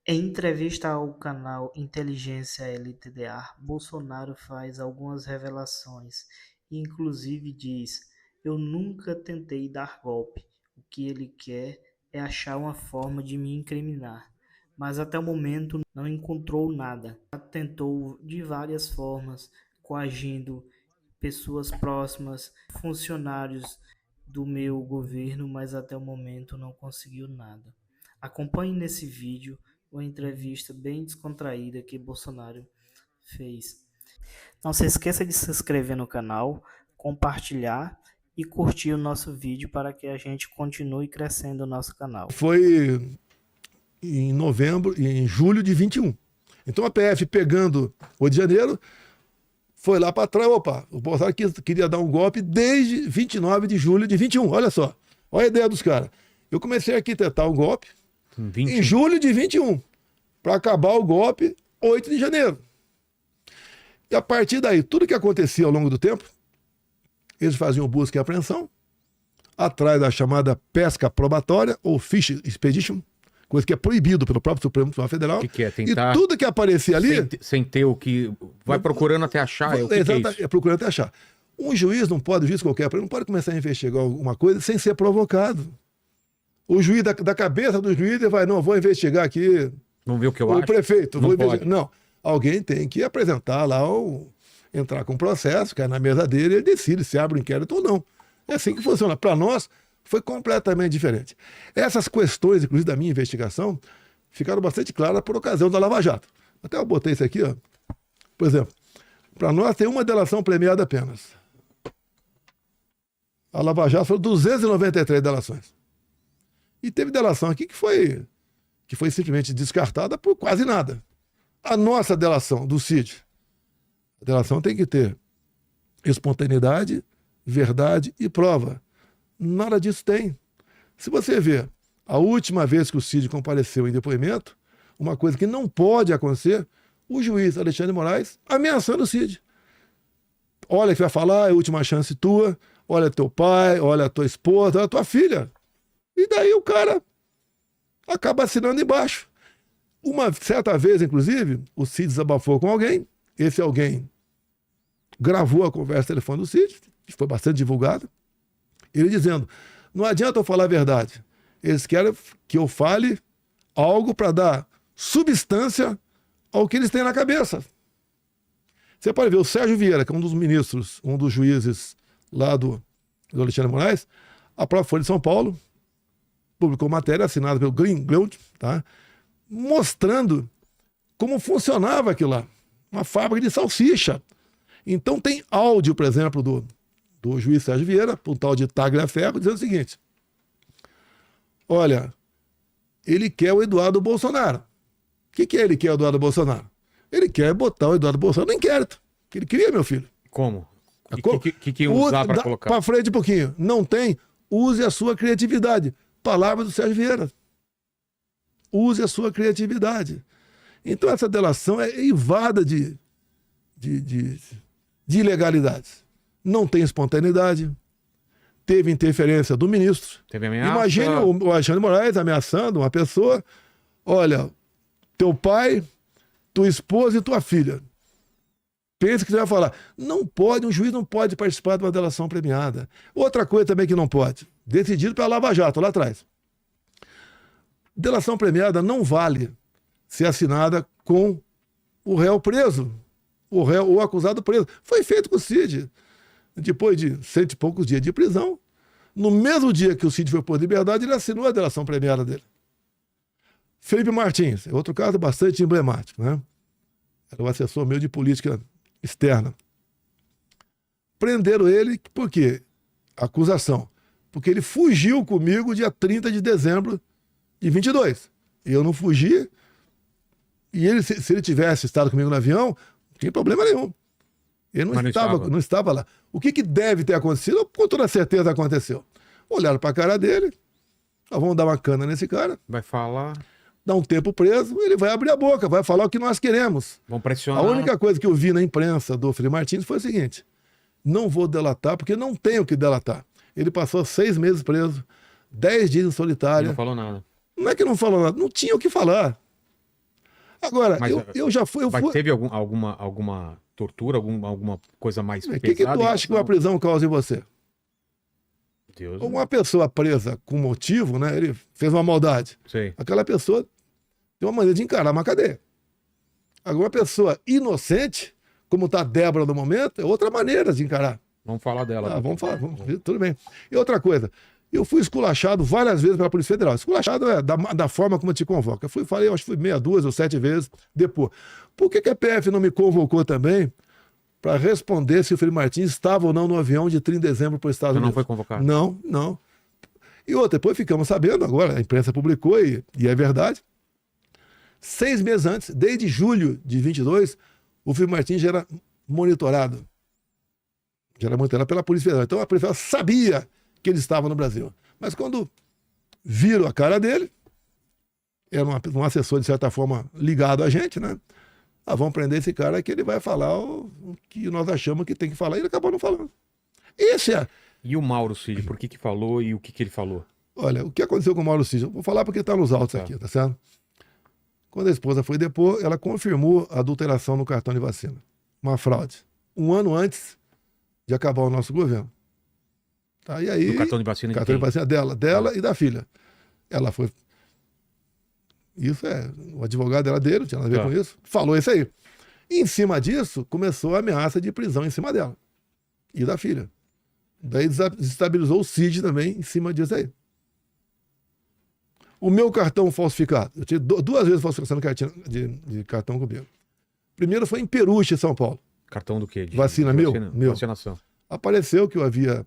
Em entrevista ao canal Inteligência LTDA, Bolsonaro faz algumas revelações e inclusive diz: "Eu nunca tentei dar golpe. O que ele quer é achar uma forma de me incriminar, mas até o momento não encontrou nada. Tentou de várias formas, coagindo pessoas próximas, funcionários do meu governo, mas até o momento não conseguiu nada." Acompanhe nesse vídeo uma entrevista bem descontraída que Bolsonaro fez. Não se esqueça de se inscrever no canal, compartilhar e curtir o nosso vídeo para que a gente continue crescendo o nosso canal. Foi em julho de 21. Então a PF, pegando o de janeiro, foi lá para trás. Opa, o Bolsonaro queria dar um golpe desde 29 de julho de 21. Olha só, olha a ideia dos caras. Eu comecei a arquitetar um golpe em julho de 21, para acabar o golpe 8 de janeiro. E a partir daí, tudo que acontecia ao longo do tempo, eles faziam busca e apreensão, atrás da chamada pesca probatória, ou fish expedition, coisa que é proibido pelo próprio Supremo Tribunal Federal. O que é? Tentar... E tudo que aparecia ali... Sem ter o que... Vai procurando até achar. O que é isso? Procurando até achar. Um juiz não pode, juiz qualquer, não pode começar a investigar alguma coisa sem ser provocado. O juiz, da cabeça do juiz, ele vai, não, vou investigar aqui... Vamos ver o que eu acho. O prefeito, não vou pode. investigar. Não, alguém tem que apresentar lá, entrar com um processo, cair na mesa dele, ele decide se abre o inquérito ou não. É assim que funciona. Para nós, foi completamente diferente. Essas questões, inclusive da minha investigação, ficaram bastante claras por ocasião da Lava Jato. Até eu botei isso aqui, ó. Por exemplo, para nós tem uma delação premiada apenas. A Lava Jato foram 293 delações. E teve delação aqui que foi simplesmente descartada por quase nada. A nossa delação do CID, a delação tem que ter espontaneidade, verdade e prova. Nada disso tem. Se você ver a última vez que o CID compareceu em depoimento, uma coisa que não pode acontecer, o juiz Alexandre de Moraes ameaçando o CID. Olha que vai falar, é a última chance tua, olha teu pai, olha a tua esposa, olha a tua filha. E daí o cara acaba assinando embaixo. Uma certa vez, inclusive, o Cid desabafou com alguém, esse alguém gravou a conversa telefônica do Cid, que foi bastante divulgada, ele dizendo, não adianta eu falar a verdade, eles querem que eu fale algo para dar substância ao que eles têm na cabeça. Você pode ver, o Sérgio Vieira, que é um dos ministros, um dos juízes lá do Alexandre de Moraes, a própria Folha de São Paulo publicou matéria assinada pelo Greenblatt, tá? Mostrando como funcionava aquilo lá. Uma fábrica de salsicha. Então tem áudio, por exemplo, do juiz Sérgio Vieira, um tal de Tagliaferro, dizendo o seguinte: olha, ele quer o Eduardo Bolsonaro. O que ele quer, o Eduardo Bolsonaro? Ele quer botar o Eduardo Bolsonaro no inquérito. Que ele queria, meu filho. Como? O que iam usar para colocar? Para frente um pouquinho. Não tem? Use a sua criatividade. Palavra do Sérgio Vieira. Use a sua criatividade. Então essa delação é eivada de ilegalidades. Não tem espontaneidade. Teve interferência do ministro. Teve ameaça. Imagine o Alexandre de Moraes ameaçando uma pessoa. Olha, teu pai, tua esposa e tua filha. Pensa que você vai falar. Não pode, um juiz não pode participar de uma delação premiada. Outra coisa também que não pode. Decidido pela Lava Jato, lá atrás. Delação premiada não vale ser assinada com o réu preso. O acusado preso. Foi feito com o Cid. Depois de 100 e poucos dias de prisão, no mesmo dia que o Cid foi por liberdade, ele assinou a delação premiada dele. Felipe Martins, é outro caso bastante emblemático, né? Era o assessor meu de política externa. Prenderam ele, por quê? Acusação. Porque ele fugiu comigo dia 30 de dezembro de 22. Eu não fugi, e ele, se ele tivesse estado comigo no avião, não tinha problema nenhum. Ele não estava lá. O que deve ter acontecido? Com toda certeza aconteceu. Olharam para a cara dele, vamos dar uma cana nesse cara. Vai falar. Dá um tempo preso, ele vai abrir a boca, vai falar o que nós queremos. Vão pressionar. A única coisa que eu vi na imprensa do Felipe Martins foi o seguinte: não vou delatar, porque não tenho o que delatar. Ele passou 6 meses preso, 10 dias em solitária. Não falou nada. Não é que não falou nada, não tinha o que falar. Agora, Mas eu já fui. teve alguma tortura, alguma coisa mais O que pesada? tu acha que uma prisão causa em você? Deus, Uma pessoa presa com motivo, né? Ele fez uma maldade. sei. Aquela pessoa tem uma maneira de encarar uma cadeia. Agora, uma pessoa inocente, como está a Débora no momento, é outra maneira de encarar. Vamos falar dela. Vamos falar, tudo bem. E outra coisa, eu fui esculachado várias vezes pela Polícia Federal. Esculachado é da forma como te convoca. Falei, acho que fui meia, 2 ou 7 vezes depois. Por que a PF não me convocou também para responder se o Felipe Martins estava ou não no avião de 30 de dezembro para os Estados Unidos? Não foi convocado? Não. E outra, depois ficamos sabendo, agora a imprensa publicou, e é verdade, 6 meses antes, desde julho de 22, o Felipe Martins já era monitorado. Já era monitorado pela Polícia Federal. Então a Polícia Federal sabia que ele estava no Brasil. Mas quando viram a cara dele, era um assessor, de certa forma, ligado a gente, né? Vamos prender esse cara que ele vai falar o que nós achamos que tem que falar. E ele acabou não falando. E o Mauro Cid, por que falou e o que ele falou? Olha, o que aconteceu com o Mauro Cid? Vou falar porque está nos autos aqui, tá certo? Quando a esposa foi depor, ela confirmou a adulteração no cartão de vacina. Uma fraude. 1 ano antes de acabar o nosso governo. Tá? E aí, do cartão de vacina de vacina dela e da filha. Ela foi. Isso o advogado era dele, não tinha nada a ver com isso. Falou isso aí. E em cima disso, começou a ameaça de prisão em cima dela e da filha. Daí desestabilizou o CID também em cima disso aí. O meu cartão falsificado. Eu tive 2 vezes falsificação de cartão comigo. Primeiro foi em Peruche, São Paulo. Cartão do quê? Vacina meu? Vacinação. Apareceu que eu havia...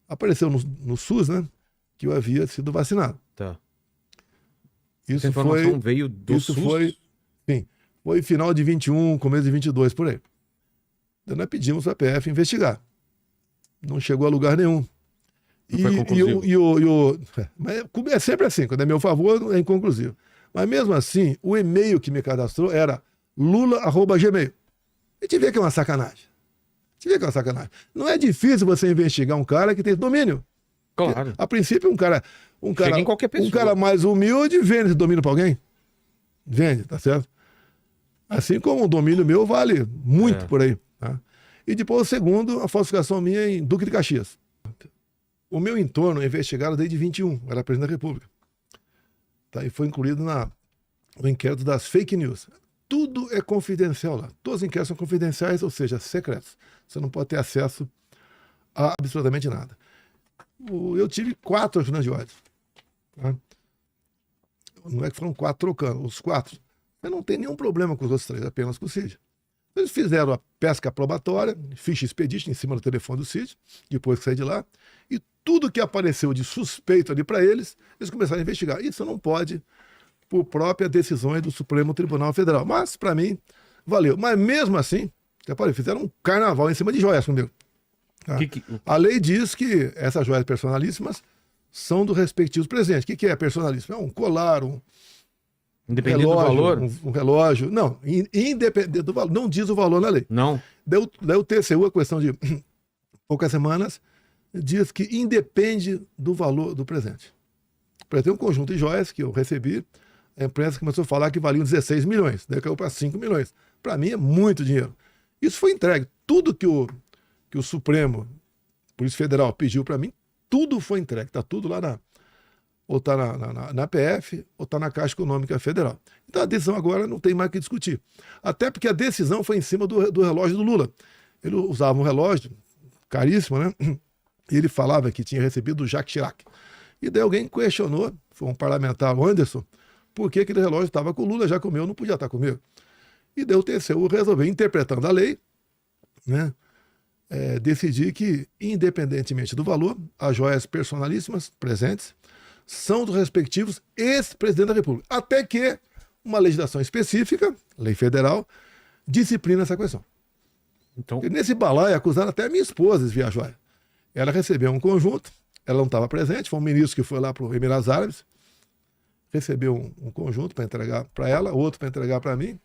Apareceu no SUS, né? Que eu havia sido vacinado. Tá. Isso Essa informação veio do isso SUS? Foi final de 21, começo de 22, por aí. Então nós pedimos para a PF investigar. Não chegou a lugar nenhum. Mas é sempre assim, quando é meu favor, é inconclusivo. Mas mesmo assim, o e-mail que me cadastrou era lula@gmail. A gente vê que é uma sacanagem. Não é difícil você investigar um cara que tem domínio. Claro. A princípio, um cara em qualquer pessoa. Um cara mais humilde vende esse domínio para alguém. Vende, tá certo? Assim como o domínio meu vale muito por aí. Tá? E depois o segundo, a falsificação minha em Duque de Caxias. O meu entorno é investigado desde 21, era presidente da República. Tá? E foi incluído no inquérito das fake news. Tudo é confidencial lá. Todos os inquéritos são confidenciais, ou seja, secretos. Você não pode ter acesso a absolutamente nada. Eu tive 4 ajudantes de ordem. Tá? Não é que foram 4 trocando, os 4. Mas não tem nenhum problema com os outros 3, apenas com o CID. Eles fizeram a pesca probatória, ficha expedite em cima do telefone do CID, depois que saí de lá, e tudo que apareceu de suspeito ali para eles começaram a investigar. Isso não pode, por própria decisões do Supremo Tribunal Federal. Mas, para mim, valeu. Mas mesmo assim, fizeram um carnaval em cima de joias comigo. Tá? A lei diz que essas joias personalíssimas são do respectivo presente. O que é personalíssimo? É um colar, independente do valor? Um relógio. Não, independente do valor. Não diz o valor na lei. Não. Daí o TCU, a questão de poucas semanas, diz que independe do valor do presente. Por exemplo, tem um conjunto de joias que eu recebi, a imprensa começou a falar que valiam 16 milhões, daí caiu para 5 milhões. Para mim é muito dinheiro. Isso foi entregue. Tudo que o Supremo, Polícia Federal, pediu para mim, tudo foi entregue. Está tudo lá ou está na PF, ou está na Caixa Econômica Federal. Então a decisão agora não tem mais o que discutir. Até porque a decisão foi em cima do relógio do Lula. Ele usava um relógio caríssimo, né? E ele falava que tinha recebido do Jacques Chirac. E daí alguém questionou, foi um parlamentar, o Anderson, por que aquele relógio estava com o Lula, já que o meu não podia estar comigo. E daí o TCU resolveu, interpretando a lei, né? Decidir que, independentemente do valor, as joias personalíssimas presentes são dos respectivos ex-presidentes da República. Até que uma legislação específica, lei federal, disciplina essa questão. Então... E nesse balaio acusaram até a minha esposa desviar a joia. Ela recebeu um conjunto, ela não estava presente, foi um ministro que foi lá para os Emirados Árabes, recebeu um conjunto para entregar para ela, outro para entregar para mim.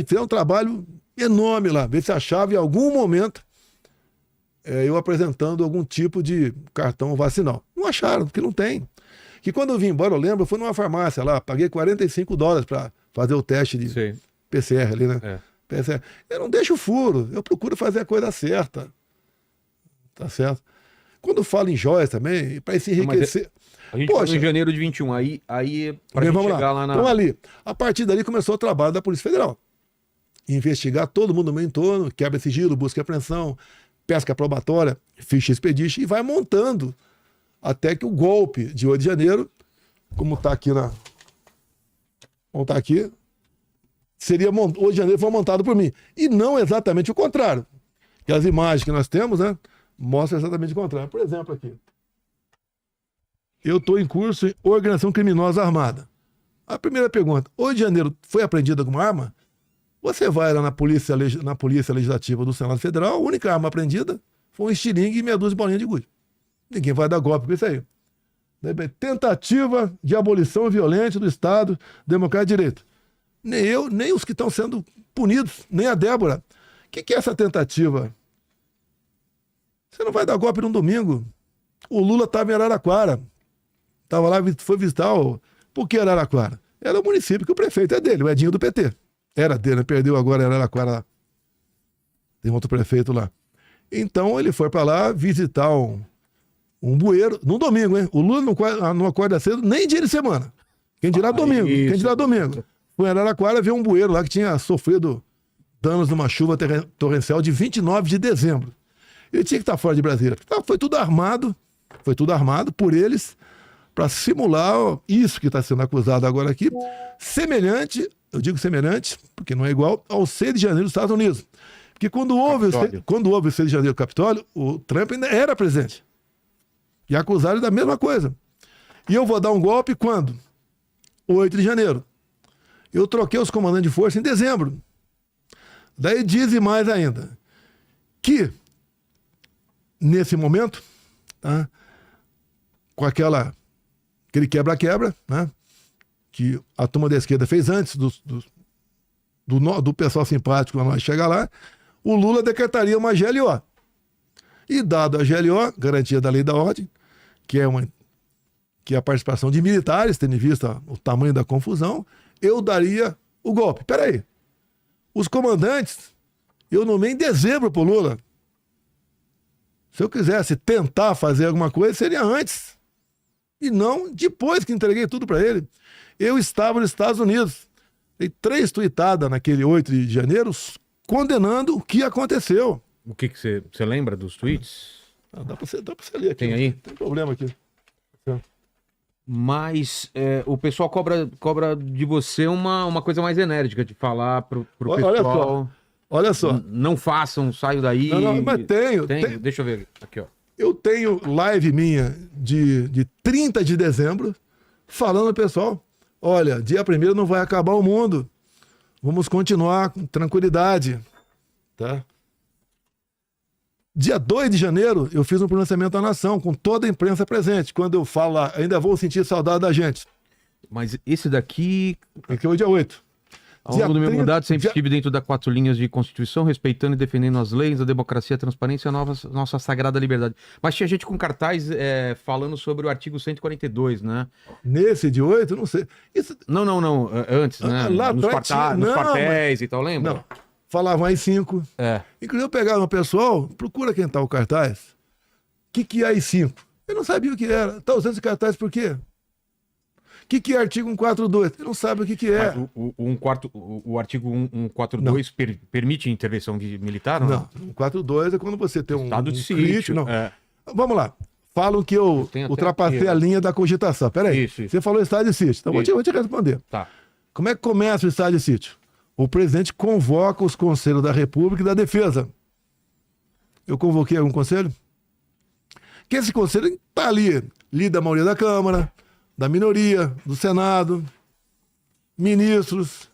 Fizeram um trabalho enorme lá, ver se achava em algum momento eu apresentando algum tipo de cartão vacinal. Não acharam, porque não tem. Que quando eu vim embora, eu lembro, eu fui numa farmácia lá, paguei $45 para fazer o teste de PCR ali, né? PCR. Eu não deixo furo, eu procuro fazer a coisa certa. Tá certo? Quando falo em joias também, para se enriquecer... A gente falou em janeiro de 21, aí pra gente chegar lá na... Então ali, a partir dali começou o trabalho da Polícia Federal. Investigar todo mundo no meu entorno, quebra sigilo, busca e apreensão, pesca probatória, ficha expedition, e vai montando até que o golpe de 8 de janeiro, como está aqui como está aqui, 8 de janeiro foi montado por mim. E não exatamente o contrário. Que as imagens que nós temos, né, mostram exatamente o contrário. Por exemplo, aqui. Eu estou em curso em organização criminosa armada. A primeira pergunta: 8 de janeiro foi apreendida alguma arma? Você vai lá na polícia Legislativa do Senado Federal, a única arma apreendida foi um estilingue e meia dúzia de bolinha de gude. Ninguém vai dar golpe com isso aí. Tentativa de abolição violenta do Estado Democrático de Direito. Nem eu, nem os que estão sendo punidos, nem a Débora. O que é essa tentativa? Você não vai dar golpe num domingo. O Lula estava em Araraquara. Estava lá, foi visitar Por que Araraquara? Era o município que o prefeito é dele, o Edinho do PT. Era dele, perdeu agora em Araraquara. Tem outro prefeito lá. Então ele foi para lá visitar um bueiro, no domingo, hein? O Lula não acorda cedo nem dia de semana. Quem dirá domingo? Isso. Quem dirá domingo? Foi em Araraquara ver um bueiro lá que tinha sofrido danos numa chuva torrencial de 29 de dezembro. Ele tinha que estar fora de Brasília. Foi tudo armado por eles para simular isso que está sendo acusado agora aqui, semelhante, eu digo semelhante, porque não é igual, ao 6 de janeiro dos Estados Unidos. Porque quando houve o 6 de janeiro do Capitólio, o Trump ainda era presidente. E acusaram da mesma coisa. E eu vou dar um golpe quando? 8 de janeiro. Eu troquei os comandantes de força em dezembro. Daí dizem mais ainda que, nesse momento, tá, com aquele quebra-quebra, né, que a turma da esquerda fez antes do pessoal simpático quando nós chegar lá, o Lula decretaria uma GLO. E dado a GLO, garantia da lei da ordem, que é a participação de militares, tendo em vista o tamanho da confusão, eu daria o golpe. Peraí, os comandantes, eu nomeei em dezembro pro Lula. Se eu quisesse tentar fazer alguma coisa, seria antes. E não depois que entreguei tudo para ele. Eu estava nos Estados Unidos. Dei 3 tuitadas naquele 8 de janeiro condenando o que aconteceu. O que você lembra dos tweets? Dá para você ler aqui. Tem aí? Não tem problema aqui. Mas o pessoal cobra de você uma coisa mais enérgica, de falar pro pessoal... Olha só. Não façam, saiam daí. Não, mas tenho. Deixa eu ver aqui, ó. Eu tenho live minha de 30 de dezembro falando ao pessoal: olha, dia 1º não vai acabar o mundo. Vamos continuar com tranquilidade. Tá? Dia 2 de janeiro, eu fiz um pronunciamento à nação, com toda a imprensa presente. Quando eu falo lá, ainda vou sentir saudade da gente. Mas esse daqui... Aqui é o dia 8. Ao longo do meu mandato, sempre estive dentro das 4 linhas de Constituição, respeitando e defendendo as leis, a democracia, a transparência e a nossa sagrada liberdade. Mas tinha gente com cartaz falando sobre o artigo 142, né? Nesse de 8? Não sei. Isso... Não. Antes, né? Lá nos quartéis e tal, lembra? Não. Falavam AI-5. Inclusive eu pegava no pessoal, procura quem tá o cartaz. O que é AI-5? Eu não sabia o que era. Tá usando esse cartaz por quê? O que é artigo 142? Ele não sabe o que é. Mas o artigo 142 permite intervenção militar? Não, 142 é quando você tem estado de sítio. Sítio. Não. Vamos lá. Falam que eu ultrapassei a linha da cogitação. Peraí, isso. Você falou estado de sítio. Então vou te responder. Tá. Como é que começa o estado de sítio? O presidente convoca os conselhos da República e da Defesa. Eu convoquei algum conselho? Que esse conselho está ali, lida a maioria da Câmara, da minoria, do Senado, ministros,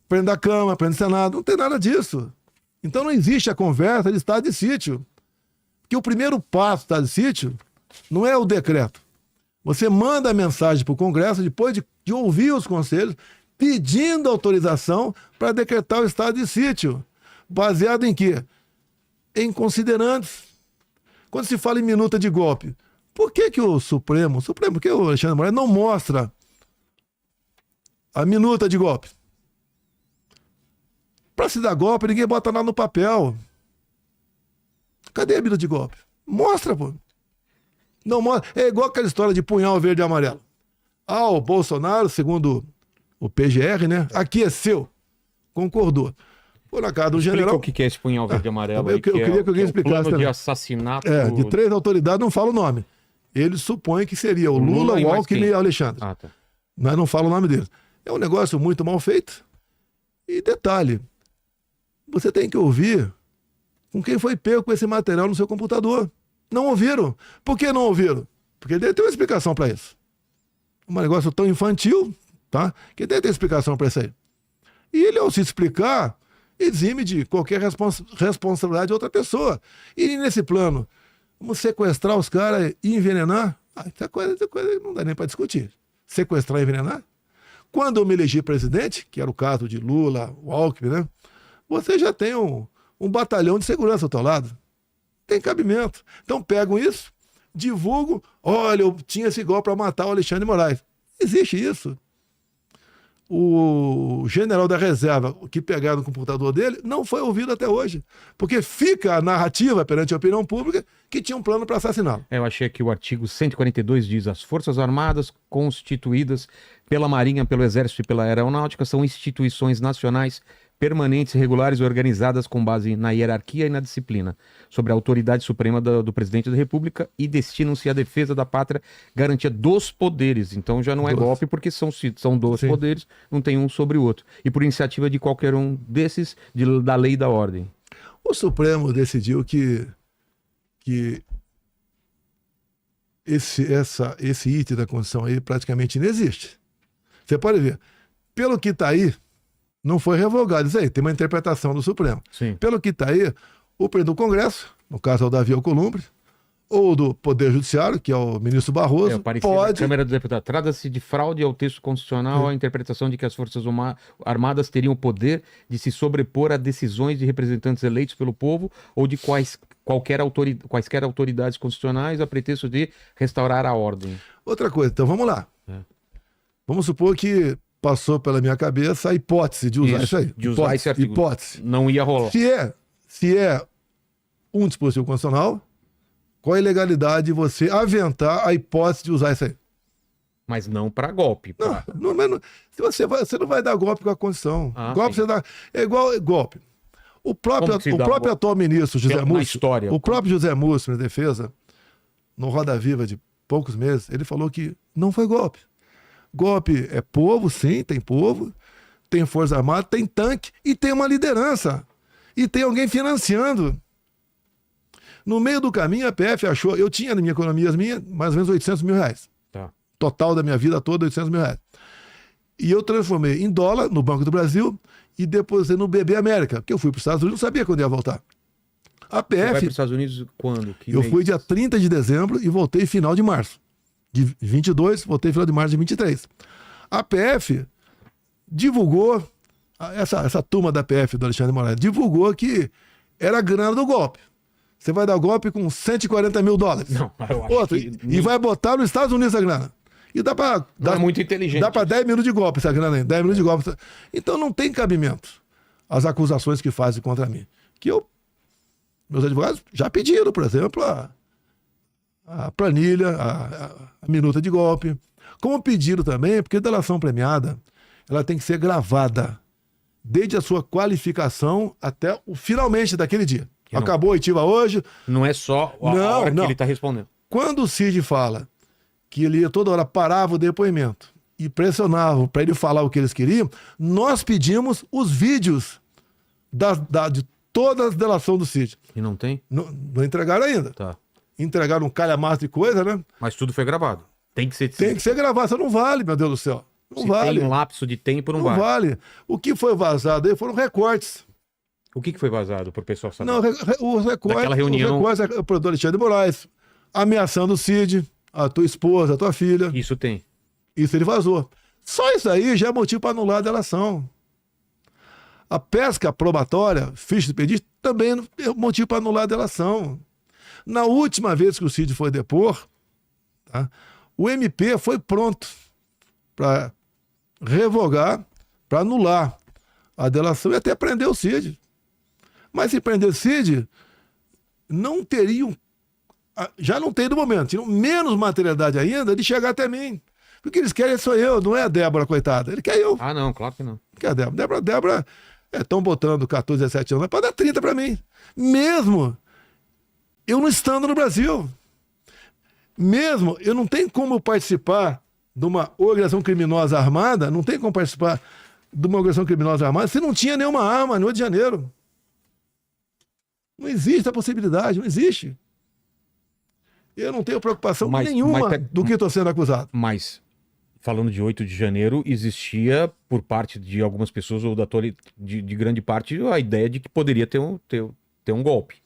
presidente da Câmara, presidente do Senado, não tem nada disso. Então não existe a conversa de estado de sítio. Porque o primeiro passo do estado de sítio não é o decreto. Você manda a mensagem para o Congresso, depois de ouvir os conselhos, pedindo autorização para decretar o estado de sítio. Baseado em quê? Em considerantes. Quando se fala em minuta de golpe, por que o Supremo, por que o Alexandre de Moraes não mostra a minuta de golpe? Para se dar golpe, ninguém bota nada no papel. Cadê a minuta de golpe? Mostra, pô. Não mostra. É igual aquela história de punhal verde e amarelo. Ah, o Bolsonaro, segundo o PGR, né? Aqui é seu. Concordou. Foi na casa do general. Explica o que é esse punhal verde e amarelo. Eu queria que alguém explicasse plano também. de assassinato. De 3 autoridades, não fala o nome. Eles supõem que seria o Lula, o Alckmin e o Alexandre. Ah, tá. Mas não fala o nome deles. É um negócio muito mal feito. E detalhe, você tem que ouvir com quem foi pego com esse material no seu computador. Não ouviram. Por que não ouviram? Porque deve ter uma explicação para isso. Um negócio tão infantil, tá? Que deve ter explicação para isso aí. E ele, ao se explicar, exime de qualquer responsabilidade de outra pessoa. E nesse plano, vamos sequestrar os caras e envenenar? Essa coisa não dá nem para discutir. Sequestrar e envenenar? Quando eu me elegi presidente, que era o caso de Lula, o Alckmin, né? Você já tem um batalhão de segurança ao teu lado. Tem cabimento. Então pegam isso, divulgam, olha, eu tinha esse golpe para matar o Alexandre de Moraes. Existe isso. O general da reserva que pegaram no computador dele não foi ouvido até hoje. Porque fica a narrativa perante a opinião pública que tinha um plano para assassiná-lo. Eu achei que o artigo 142 diz: as Forças Armadas constituídas pela Marinha, pelo Exército e pela Aeronáutica são instituições nacionais permanentes, regulares e organizadas com base na hierarquia e na disciplina, sobre a autoridade suprema do Presidente da República e destinam-se à defesa da pátria, garantia dos poderes. Então já não é golpe porque são dois poderes, não tem um sobre o outro. E por iniciativa de qualquer um desses, da lei e da ordem. O Supremo decidiu que esse item da Constituição aí praticamente não existe. Você pode ver, pelo que está aí, não foi revogado. Isso aí, tem uma interpretação do Supremo. Sim. Pelo que está aí, o presidente do Congresso, no caso é o Davi Alcolumbre, ou do Poder Judiciário, que é o ministro Barroso, pode... Câmara dos Deputados. Trata-se de fraude ao texto constitucional, a interpretação de que as Forças Armadas teriam o poder de se sobrepor a decisões de representantes eleitos pelo povo ou de quaisquer autoridades constitucionais a pretexto de restaurar a ordem. Outra coisa, então vamos lá. Vamos supor que passou pela minha cabeça a hipótese de usar isso aí. De usar esse artigo. Hipótese. Não ia rolar. Se é um dispositivo constitucional, qual a ilegalidade de você aventar a hipótese de usar isso aí? Mas não para golpe. Se você não vai dar golpe com a Constituição. Golpe sim. você dá. É igual golpe. O próprio atual ministro José Múcio, o próprio José Múcio, na defesa, no Roda Viva de poucos meses, ele falou que não foi golpe. Golpe é povo, sim, tem Força Armada, tem tanque e tem uma liderança. E tem alguém financiando. No meio do caminho, a PF achou... Eu tinha na minha economia, mais ou menos 800 mil reais. Tá. Total da minha vida toda, 800 mil reais. E eu transformei em dólar no Banco do Brasil e depositei no BB América, porque eu fui para os Estados Unidos, não sabia quando ia voltar. A PF... Você vai para os Estados Unidos quando? Eu fui dia 30 de dezembro e voltei final de março. De 22, voltei final de março de 23. A PF divulgou, essa turma da PF do Alexandre de Moraes, divulgou que era a grana do golpe. Você vai dar golpe com 140 mil dólares. Não, eu acho que... E vai botar nos Estados Unidos a grana. E dá para... É muito inteligente. Dá para 10 minutos de golpe essa grana aí. 10 minutos de golpe. Então não tem cabimento as acusações que fazem contra mim. Meus advogados já pediram, por exemplo, a planilha, a minuta de golpe. Como pediram também, porque a delação premiada, ela tem que ser gravada desde a sua qualificação até o finalmente daquele dia. Acabou a oitiva hoje. Não é só a hora que ele está respondendo. Quando o Cid fala que ele toda hora parava o depoimento e pressionava para ele falar o que eles queriam, nós pedimos os vídeos de toda a delação do Cid. E não tem? Não entregaram ainda. Tá. Entregaram um calhamaço de coisa, né? Mas tudo foi gravado. Tem que ser gravado, isso não vale, meu Deus do céu. Não vale. Tem um lapso de tempo, não vale. Não vale. O que foi vazado aí foram recortes. O que foi vazado para o pessoal saber? Não, os recortes. Daquela reunião... Os recortes, o provedor Alexandre de Moraes, ameaçando o Cid, a tua esposa, a tua filha. Isso tem. Isso ele vazou. Só isso aí já é motivo para anular a delação. A pesca probatória, ficha de pedinte, também é motivo para anular a delação. Na última vez que o Cid foi depor, tá, o MP foi pronto para revogar, para anular a delação e até prender o Cid. Mas se prender o Cid, não teriam, já não tem no momento, tinham menos materialidade ainda de chegar até mim. Porque eles querem sou eu, não é a Débora, coitada. Ele quer eu. Ah, não, claro que não. Quer a Débora. Débora estão botando 14, 17 anos, pode dar 30 para mim. Mesmo eu não estando no Brasil. Mesmo eu não tenho como participar de uma organização criminosa armada, não tem como participar de uma organização criminosa armada se não tinha nenhuma arma no Rio de Janeiro. Não existe a possibilidade, não existe. Eu não tenho preocupação nenhuma do que estou sendo acusado. Mas, falando de 8 de janeiro, existia, por parte de algumas pessoas, ou de grande parte, a ideia de que poderia ter um golpe.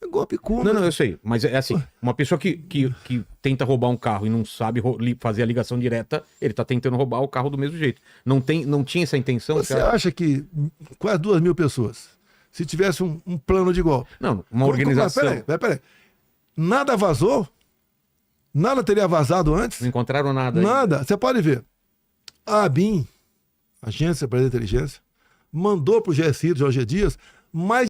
Golpe como? Não, eu sei. Mas é assim, uma pessoa que tenta roubar um carro e não sabe fazer a ligação direta, ele tá tentando roubar o carro do mesmo jeito. Não tinha essa intenção? Você acha que quase 2.000 pessoas, se tivesse um plano de golpe... Não, uma organização... Peraí. Nada vazou? Nada teria vazado antes? Não encontraram nada. Nada. Você pode ver. A ABIN, Agência Brasileira de Inteligência, mandou para o GSI, Jorge Dias, mais